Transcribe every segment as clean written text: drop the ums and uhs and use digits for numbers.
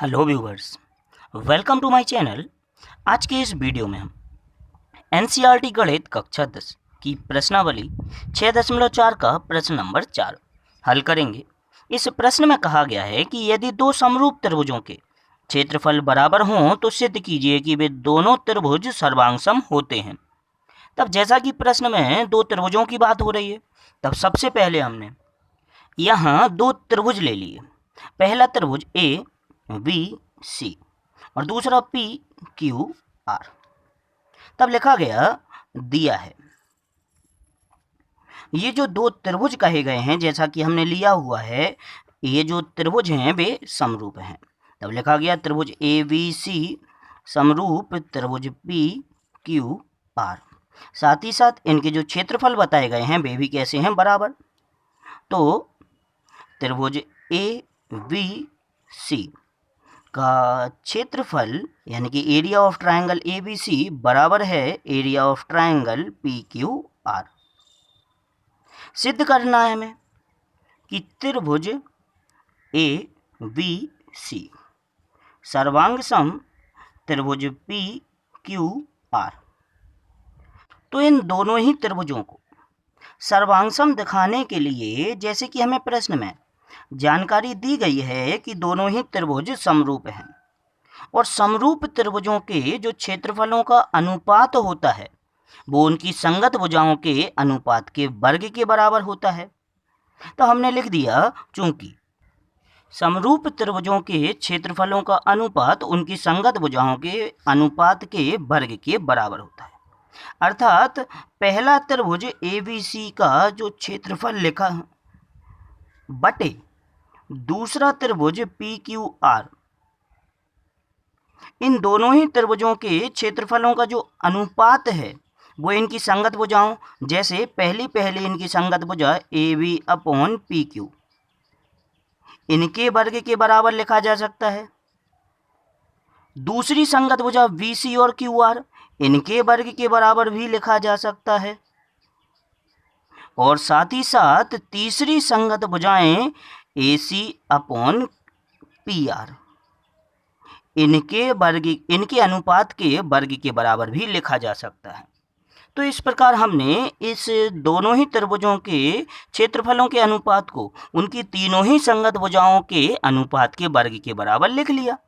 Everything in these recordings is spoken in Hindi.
Hello viewers, welcome to my channel. आज के इस वीडियो में हम एनसीईआरटी गणित कक्षा 10 की प्रश्नावली 6.4 का प्रश्न नंबर 4 हल करेंगे। इस प्रश्न में कहा गया है कि यदि दो समरूप त्रिभुजों के क्षेत्रफल बराबर हों तो सिद्ध कीजिए कि वे दोनों त्रिभुज सर्वांगसम होते हैं। तब जैसा कि प्रश्न में दो त्रिभुजों की बात हो रही है, तब सबसे पहले हमने यहाँ दो त्रिभुज ले लिए। पहला त्रिभुज ए बी सी और दूसरा पी क्यू आर। तब लिखा गया दिया है ये जो दो त्रिभुज कहे गए हैं, जैसा कि हमने लिया हुआ है, ये जो त्रिभुज हैं वे समरूप हैं। तब लिखा गया त्रिभुज ए बी सी समरूप त्रिभुज पी क्यू आर। साथ ही साथ इनके जो क्षेत्रफल बताए गए हैं वे भी कैसे हैं, बराबर। तो त्रिभुज ए बी सी का क्षेत्रफल यानी कि area of triangle A B C बराबर है area of triangle P Q R. सिद्ध करना है हमें कि त्रिभुज ए बी सी सर्वांगसम त्रिभुज पी क्यू आर। तो इन दोनों ही त्रिभुजों को सर्वांगसम दिखाने के लिए, जैसे कि हमें प्रश्न में जानकारी दी गई है कि दोनों ही त्रिभुज समरूप हैं और समरूप त्रिभुजों के जो क्षेत्रफलों का अनुपात होता है वो उनकी संगत भुजाओं के अनुपात के वर्ग के बराबर होता है। तो हमने लिख दिया चूंकि समरूप त्रिभुजों के क्षेत्रफलों का अनुपात उनकी संगत भुजाओं के अनुपात के वर्ग के बराबर होता है, अर्थात पहला त्रिभुज ए बी सी का जो क्षेत्रफल लिखा बटे दूसरा त्रिभुज पी क्यू आर, इन दोनों ही त्रिभुजों के क्षेत्रफलों का जो अनुपात है वो इनकी संगत भुजाओं, जैसे पहली इनकी संगत भुजा A B upon P Q, इनके वर्ग के बराबर लिखा जा सकता है। दूसरी संगत भुजा बी सी और क्यू आर, इनके वर्ग के बराबर भी लिखा जा सकता है। और साथ ही साथ तीसरी संगत भुजाएं ए सी अपॉन पी आर, इनके अनुपात के वर्ग के बराबर भी लिखा जा सकता है। तो इस प्रकार हमने इस दोनों ही त्रिभुजों के क्षेत्रफलों के अनुपात को उनकी तीनों ही संगत भुजाओं के अनुपात के वर्ग के बराबर लिख लिया।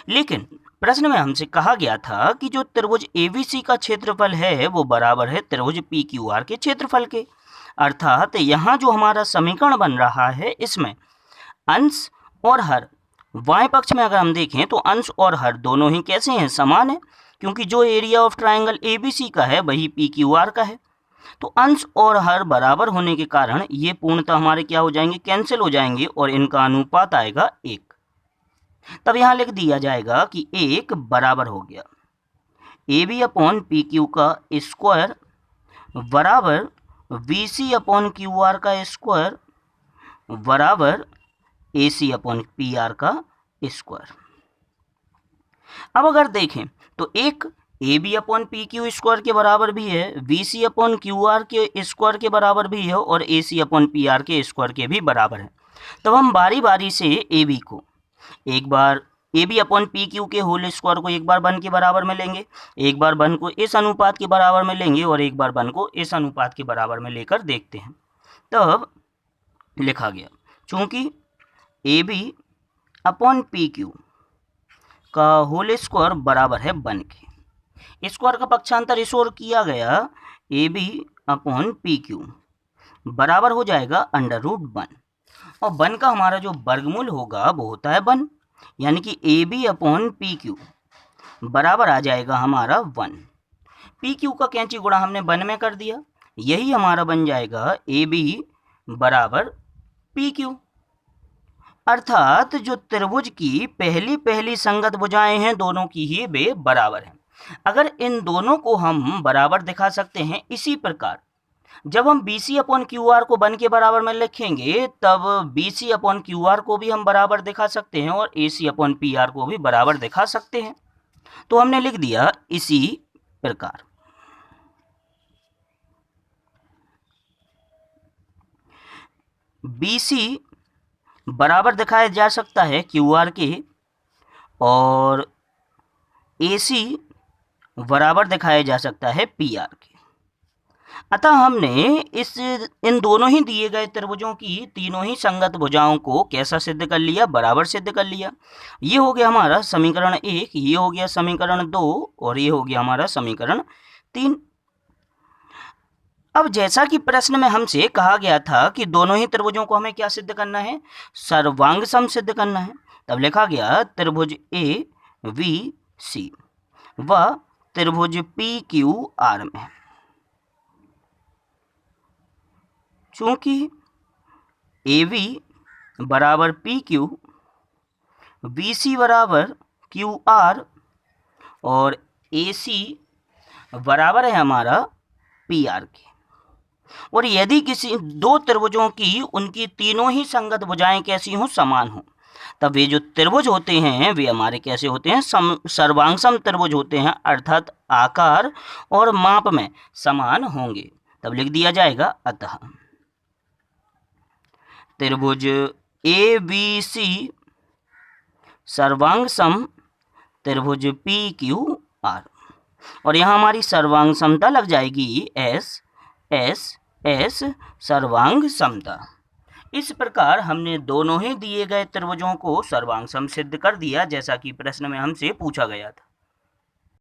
लेकिन प्रश्न में हमसे कहा गया था कि जो त्रिभुज एबीसी का क्षेत्रफल है वो बराबर है त्रिभुज पी क्यू आर के क्षेत्रफल के, अर्थात यहाँ जो हमारा समीकरण बन रहा है इसमें अंश और हर, बाएं पक्ष में अगर हम देखें तो अंश और हर दोनों ही कैसे हैं, समान है, क्योंकि जो एरिया ऑफ ट्रायंगल एबीसी का है वही पी क्यू आर का है। तो अंश और हर बराबर होने के कारण ये पूर्णतः हमारे क्या हो जाएंगे, कैंसिल हो जाएंगे और इनका अनुपात आएगा 1। तब यहाँ लिख दिया जाएगा कि 1 बराबर हो गया A B upon P Q का स्क्वायर बराबर B C upon Q R का स्क्वायर बराबर A C upon P R का स्क्वायर। अब अगर देखें तो एक A B upon P Q square के बराबर भी है, B C upon Q R के स्क्वायर के बराबर भी है और A C upon P R के स्क्वायर के भी बराबर है। तब हम बारी बारी से ए बी को एक बार A B upon P Q के होल स्क्वायर को एक बार 1 के बराबर में लेंगे, एक बार 1 को इस अनुपात के बराबर में लेंगे और एक बार 1 को इस अनुपात के बराबर में लेकर देखते हैं। तब लिखा गया चूंकि A B upon P Q का होल स्क्वायर बराबर है 1 के, स्क्वायर का पक्षांतर इस ओर किया गया, A B upon P Q बराबर हो जाएगा √1 और 1 का हमारा जो वर्गमूल होगा वो होता है 1, यानी कि A B upon P Q बराबर आ जाएगा हमारा 1। पी क्यू का कैंची गुणा हमने 1 में कर दिया, यही हमारा बन जाएगा ए बी बराबर पी क्यू, अर्थात जो त्रिभुज की पहली संगत भुजाएं हैं दोनों की ही वे बराबर हैं। अगर इन दोनों को हम बराबर दिखा सकते हैं, इसी प्रकार जब हम B C upon Q R को 1 के बराबर में लिखेंगे तब B C upon Q R को भी हम बराबर दिखा सकते हैं और A C upon P R को भी बराबर दिखा सकते हैं। तो हमने लिख दिया इसी प्रकार बी सी बराबर दिखाया जा सकता है क्यू आर के, और ए सी बराबर दिखाया जा सकता है पी आर के। अतः हमने इन दोनों ही दिए गए त्रिभुजों की तीनों ही संगत भुजाओं को कैसा सिद्ध कर लिया? बराबर सिद्ध कर लिया। ये हो गया हमारा समीकरण 1, ये हो गया समीकरण 2, और ये हो गया हमारा समीकरण 3। अब जैसा कि प्रश्न में हमसे कहा गया था कि दोनों ही त्रिभुजों को हमें क्या सिद्ध करना है? सर्वांग सम सिद्ध करना है। तब लिखा गया त्रिभुज ए वी सी व त्रिभुज पी क्यू आर में, चूंकि ए वी बराबर पी क्यू, बी सी बराबर क्यू आर, और ए सी बराबर है हमारा पी आर के। और यदि किसी दो त्रिभुजों की उनकी तीनों ही संगत भुजाएं कैसी हों? समान हों, तब वे जो त्रिभुज होते हैं वे हमारे कैसे होते हैं? सर्वांग सम त्रिभुज होते हैं, अर्थात आकार और माप में समान होंगे। तब लिख दिया जाएगा अतः त्रिभुज ए बी सी सर्वांग सम त्रिभुज पी क्यू आर, और यहाँ हमारी सर्वांग समता लग जाएगी एस एस एस सर्वांग समता। इस प्रकार हमने दोनों ही दिए गए त्रिभुजों को सर्वांग सम सिद्ध कर दिया, जैसा कि प्रश्न में हमसे पूछा गया था।